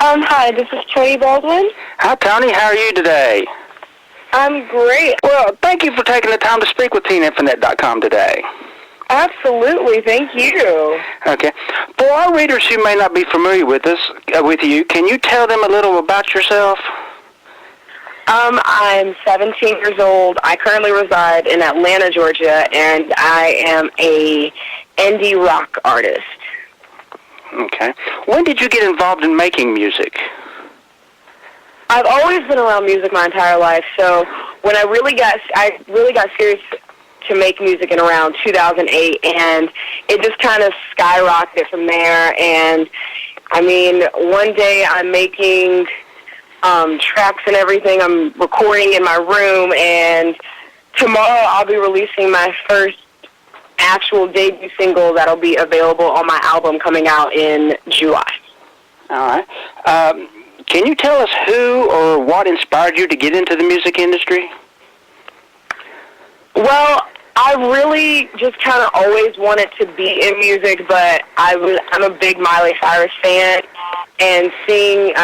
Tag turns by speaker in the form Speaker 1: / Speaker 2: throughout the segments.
Speaker 1: Hi, this is Toni Baldwin.
Speaker 2: Hi, Toni. How are you today?
Speaker 1: I'm great.
Speaker 2: Well, thank you for taking the time to speak with TeenInfoNet.com today.
Speaker 1: Absolutely, thank you.
Speaker 2: Okay. For our readers who may not be familiar with you, can you tell them a little about yourself?
Speaker 1: I'm 17 years old. I currently reside in Atlanta, Georgia, and I am a indie rock artist.
Speaker 2: Okay. When did you get involved in making music?
Speaker 1: I've always been around music my entire life, so when I really got serious to make music in around 2008, and it just kind of skyrocketed from there. And I mean, one day I'm making tracks and everything. I'm recording in my room, and tomorrow I'll be releasing my first actual debut single that'll be available on my album coming out in July.
Speaker 2: All right. Can you tell us who or what inspired you to get into the music industry?
Speaker 1: Well, I really just kind of always wanted to be in music, but I'm a big Miley Cyrus fan, and seeing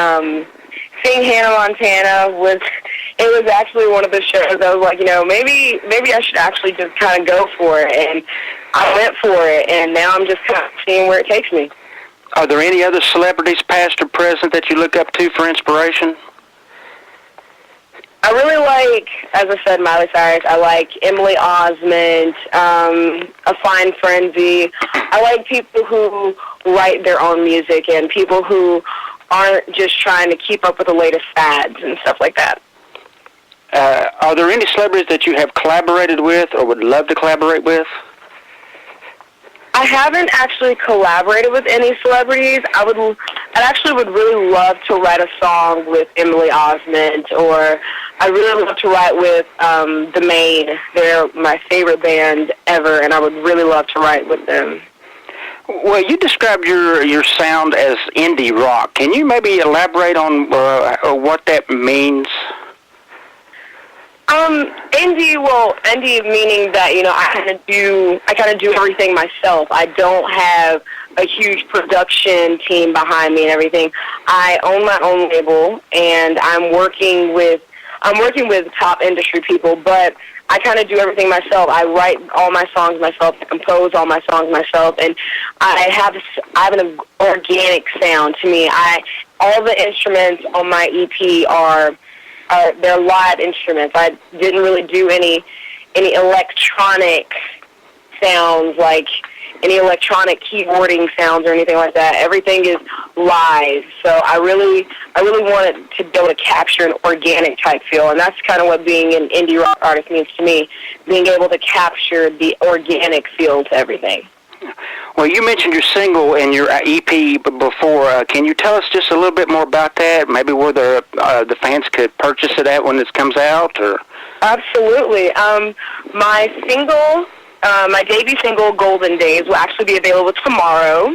Speaker 1: Hannah Montana was actually one of the shows I was like, maybe I should actually just kind of go for it, and I went for it, and now I'm just kind of seeing where it takes me.
Speaker 2: Are there any other celebrities, past or present, that you look up to for inspiration?
Speaker 1: I really like, as I said, Miley Cyrus. I like Emily Osment, A Fine Frenzy. I like people who write their own music and people who aren't just trying to keep up with the latest fads and stuff like that.
Speaker 2: Are there any celebrities that you have collaborated with or would love to collaborate with?
Speaker 1: I haven't actually collaborated with any celebrities. I actually would really love to write a song with Emily Osment, or I really love to write with The Maine. They're my favorite band ever, and I would really love to write with them.
Speaker 2: Well, you described your sound as indie rock. Can you maybe elaborate on what that means? Indie meaning that, I kind of do everything myself. I don't have a huge production team behind me and everything. I own my own label, and I'm working with top industry people, but I kind of do everything myself. I write all my songs myself. I compose all my songs myself, and I have an organic sound to me. All the instruments on my EP they're live instruments. I didn't really do any electronic sounds, like any electronic keyboarding sounds or anything like that. Everything is live. So I really wanted to be able to capture an organic type feel, and that's kind of what being an indie rock artist means to me, being able to capture the organic feel to everything. Well, you mentioned your single and your EP before. Can you tell us just a little bit more about that? Maybe where the fans could purchase it at when it comes out? Or
Speaker 1: Absolutely. My single, my debut single, Golden Days, will actually be available tomorrow,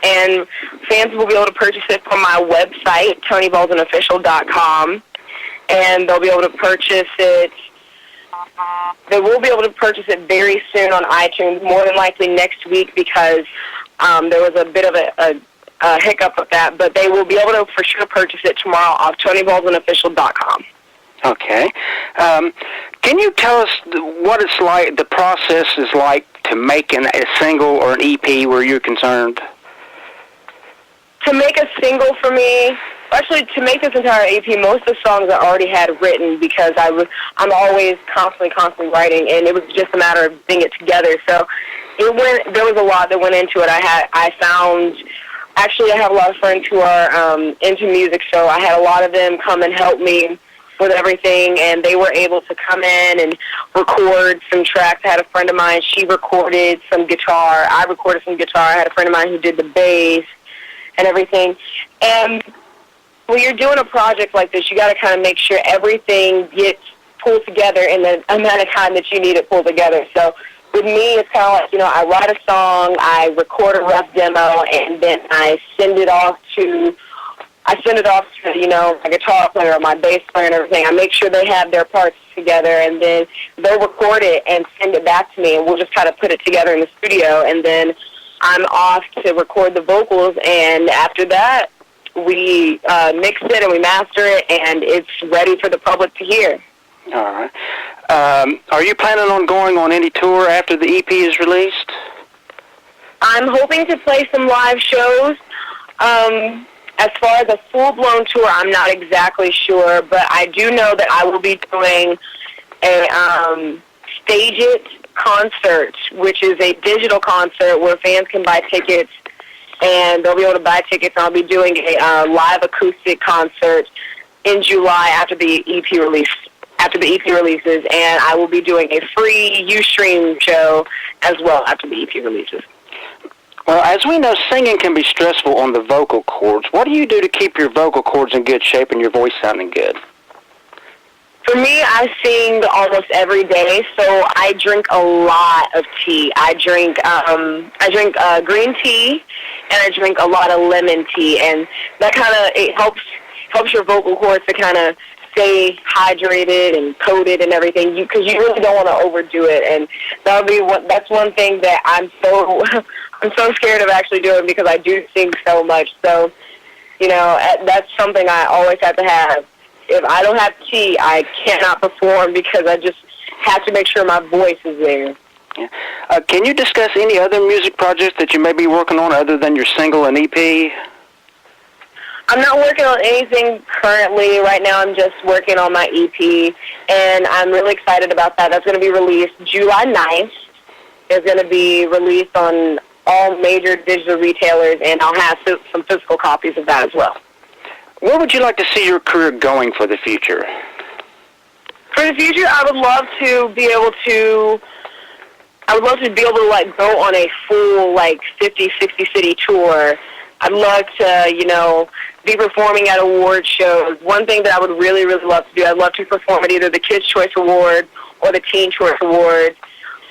Speaker 1: and fans will be able to purchase it from my website, ToniBaldwinOfficial.com, and they'll be able to purchase it. They will be able to purchase it very soon on iTunes, more than likely next week, because there was a bit of a hiccup with that, but they will be able to for sure purchase it tomorrow off ToniBaldwinOfficial.com.
Speaker 2: Okay. Can you tell us what it's like, the process is like to make a single or an EP where you're concerned?
Speaker 1: To make a single for me, actually to make this entire EP, most of the songs I already had written, because I'm always constantly writing, and it was just a matter of putting it together. So there was a lot that went into it. I have a lot of friends who are into music, so I had a lot of them come and help me with everything, and they were able to come in and record some tracks. I had a friend of mine, she recorded some guitar. I recorded some guitar. I had a friend of mine who did the bass and everything. And when you're doing a project like this, you got to kind of make sure everything gets pulled together in the amount of time that you need it pulled together. So with me, it's kind of like, I write a song, I record a rough demo, and then I send it off to my guitar player or my bass player and everything. I make sure they have their parts together, and then they'll record it and send it back to me, and we'll just kind of put it together in the studio, and then I'm off to record the vocals, and after that,
Speaker 2: we mix it and we master it, and it's ready for the public to hear.
Speaker 3: All right. Are you planning on going on any tour after the EP is released?
Speaker 2: I'm hoping to play some live shows. As far as a full-blown tour, I'm not exactly sure, but I do know that I will be doing a Stage It concert, which is a digital concert where fans can buy tickets, and they'll be able to buy tickets. I'll be doing a live acoustic concert in July after the EP releases, and I will be doing a free Ustream show as well after the EP releases.
Speaker 3: Well, as we know, singing can be stressful on the vocal cords. What do you do to keep your vocal cords in good shape and your voice sounding good?
Speaker 2: For me, I sing almost every day, so I drink a lot of tea. I drink green tea, and I drink a lot of lemon tea, and that kind of helps your vocal cords to kind of stay hydrated and coated and everything, because you really don't want to overdo it. And that's one thing that I'm so scared of actually doing, because I do sing so much. So, that's something I always have to have. If I don't have tea, I cannot perform, because I just have to make sure my voice is there.
Speaker 3: Yeah. Can you discuss any other music projects that you may be working on other than your single and EP?
Speaker 2: I'm not working on anything currently. Right now I'm just working on my EP, and I'm really excited about that. That's going to be released July 9th. It's going to be released on all major digital retailers, and I'll have some physical copies of that as well.
Speaker 3: Where would you like to see your career going for the future?
Speaker 2: For the future, I would love to be able to go on a full 50, 60 city tour. I'd love to, be performing at award shows. One thing that I would really, really love to do, I'd love to perform at either the Kids' Choice Award or the Teen Choice Awards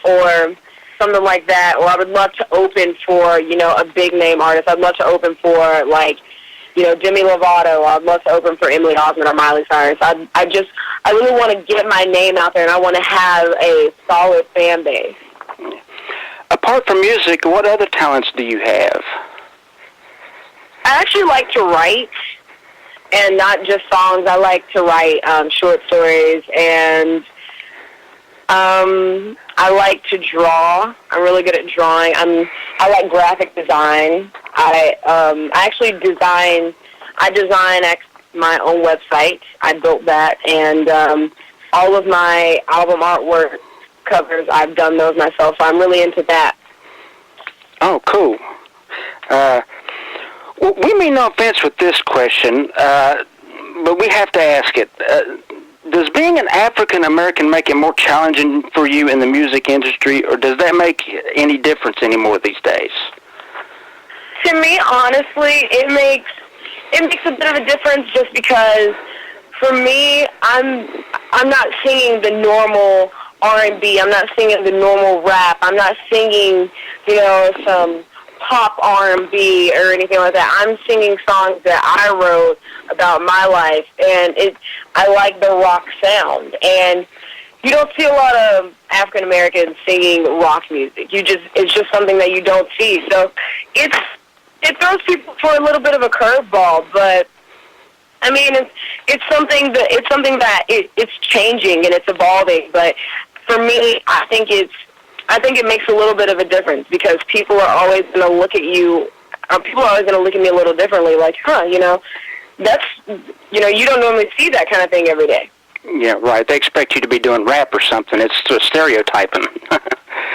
Speaker 2: or something like that. Or I would love to open for, a big name artist. I'd love to open for Demi Lovato. I'd love to open for Emily Osment or Miley Cyrus. I really want to get my name out there, and I want to have a solid fan base.
Speaker 3: Apart from music, what other talents do you have?
Speaker 2: I actually like to write, and not just songs. I like to write short stories, and I like to draw. I'm really good at drawing. I like graphic design. I actually design my own website. I built that, and all of my album artwork covers, I've done those myself, so I'm really into that.
Speaker 3: Oh, cool. Well, we mean no offense with this question, but we have to ask it. Does being an African American make it more challenging for you in the music industry, or does that make any difference anymore these days?
Speaker 2: To me, honestly, it makes a bit of a difference, just because for me, I'm not singing the normal R&B. I'm not singing the normal rap. I'm not singing, some pop R&B or anything like that. I'm singing songs that I wrote about my life, and I like the rock sound. And you don't see a lot of African Americans singing rock music. It's just something that you don't see. So it throws people for a little bit of a curveball, but I mean it's something that it's changing and it's evolving. But for me, I think it makes a little bit of a difference, because people are always going to look at you. People are always going to look at me a little differently, like, that's, you don't normally see that kind of thing every day.
Speaker 3: Yeah, right. They expect you to be doing rap or something. It's stereotyping.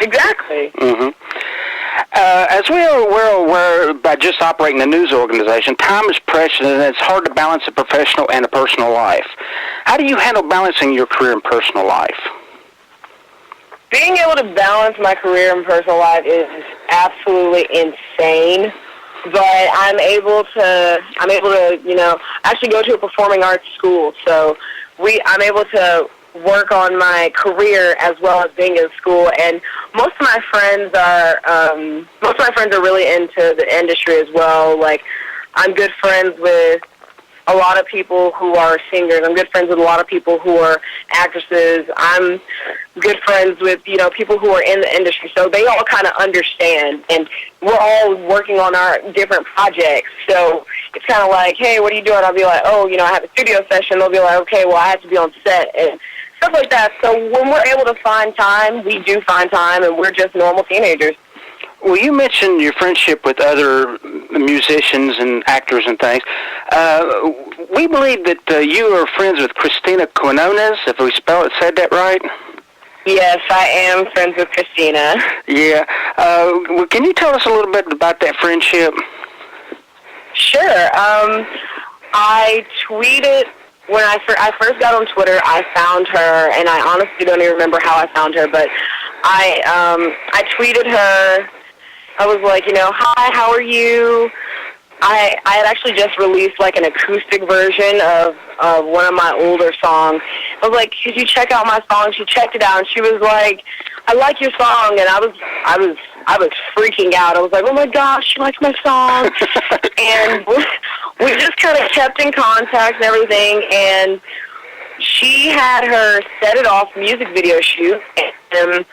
Speaker 2: Exactly.
Speaker 3: Mm-hmm. As we're aware by just operating a news organization, time is precious, and it's hard to balance a professional and a personal life. How do you handle balancing your career and personal life?
Speaker 2: Being able to balance my career and personal life is absolutely insane, but I'm able to, actually go to a performing arts school, so I'm able to work on my career as well as being in school, and most of my friends are really into the industry as well. Like, I'm good friends with a lot of people who are singers. I'm good friends with a lot of people who are actresses. I'm good friends with, people who are in the industry. So they all kind of understand, and we're all working on our different projects. So it's kind of like, hey, what are you doing? I'll be like, oh, I have a studio session. They'll be like, okay, well, I have to be on set and stuff like that. So when we're able to find time, we do find time, and we're just normal teenagers.
Speaker 3: Well, you mentioned your friendship with other musicians and actors and things. We believe that you are friends with Christina Quinones, if we said that right?
Speaker 2: Yes, I am friends with Christina.
Speaker 3: Yeah. Well, can you tell us a little bit about that friendship?
Speaker 2: Sure. I tweeted, when I first got on Twitter, I found her, and I honestly don't even remember how I found her, but I tweeted her. I was like, hi, how are you? I had actually just released like an acoustic version of one of my older songs. I was like, could you check out my song? She checked it out, and she was like, I like your song, and I was freaking out. I was like, oh my gosh, she likes my song. And we just kind of kept in contact and everything, and she had her Set It Off music video shoot, and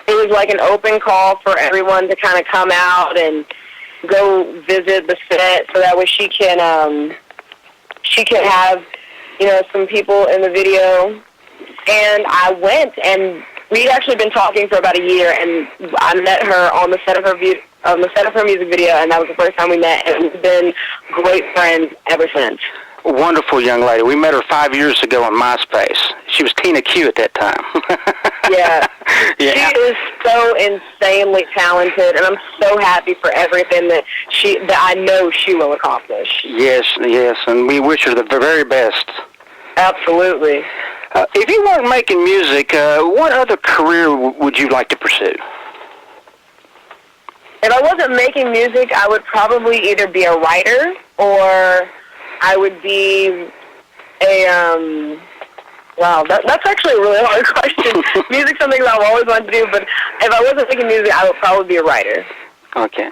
Speaker 2: it was like an open call for everyone to kind of come out and go visit the set, so that way she can have, some people in the video. And I went, and we'd actually been talking for about a year, and I met her on the set of her music video, and that was the first time we met, and we've been great friends ever since.
Speaker 3: Wonderful young lady. We met her 5 years ago on MySpace. She was Tina Q at that time.
Speaker 2: Yeah.
Speaker 3: Yeah.
Speaker 2: She is so insanely talented, and I'm so happy for everything that I know she will accomplish.
Speaker 3: Yes, and we wish her the very best.
Speaker 2: Absolutely.
Speaker 3: If you weren't making music, what other career would you like to pursue?
Speaker 2: If I wasn't making music, I would probably either be a writer or I would be a, wow, that's actually a really hard question. Music's something that I've always wanted to do, but if I wasn't making music, I would probably be a writer.
Speaker 3: Okay.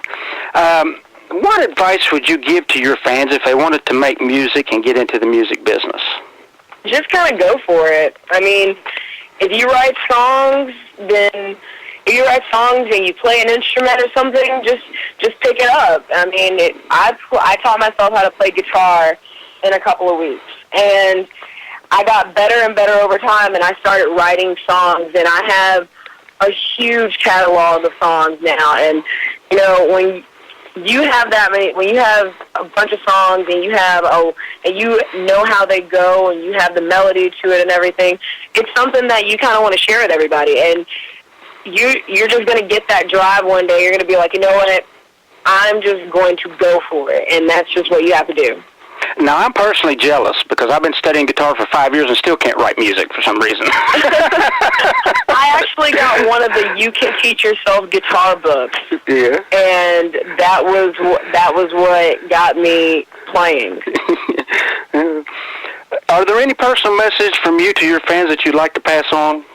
Speaker 3: What advice would you give to your fans if they wanted to make music and get into the music business?
Speaker 2: Just kind of go for it. I mean, if you write songs, and you play an instrument or something, just pick it up. I mean, I taught myself how to play guitar in a couple of weeks, and I got better and better over time, and I started writing songs, and I have a huge catalog of songs now. And when you have when you have a bunch of songs, and and you know how they go, and you have the melody to it and everything, it's something that you kind of want to share with everybody. And you're just going to get that drive one day. You're going to be like, you know what? I'm just going to go for it, and that's just what you have to do.
Speaker 3: Now, I'm personally jealous because I've been studying guitar for 5 years and still can't write music for some reason.
Speaker 2: I actually got one of the You Can Teach Yourself guitar books.
Speaker 3: Yeah.
Speaker 2: And that was what got me playing.
Speaker 3: Are there any personal message from you to your fans that you'd like to pass on?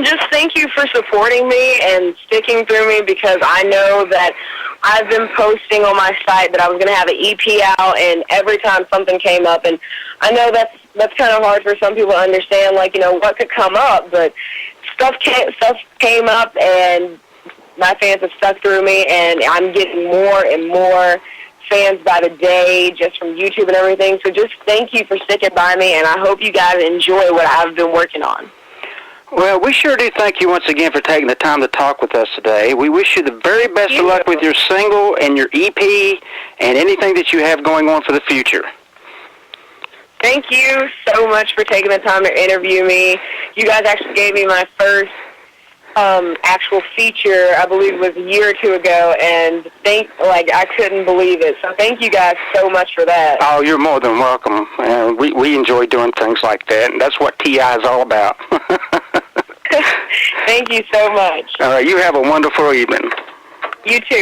Speaker 2: Just thank you for supporting me and sticking through me, because I know that I've been posting on my site that I was going to have an EP out, and every time something came up, and I know that's kind of hard for some people to understand, like, what could come up, but stuff came up, and my fans have stuck through me, and I'm getting more and more fans by the day just from YouTube and everything. So just thank you for sticking by me, and I hope you guys enjoy what I've been working on.
Speaker 3: Well, we sure do thank you once again for taking the time to talk with us today. We wish you the very best of luck with your single and your EP and anything that you have going on for the future.
Speaker 2: Thank you so much for taking the time to interview me. You guys actually gave me my first actual feature, I believe it was a year or two ago, and I couldn't believe it. So thank you guys so much for that.
Speaker 3: Oh, you're more than welcome. We enjoy doing things like that, and that's what TI is all about.
Speaker 2: Thank you so much.
Speaker 3: All right, you have a wonderful evening.
Speaker 2: You too.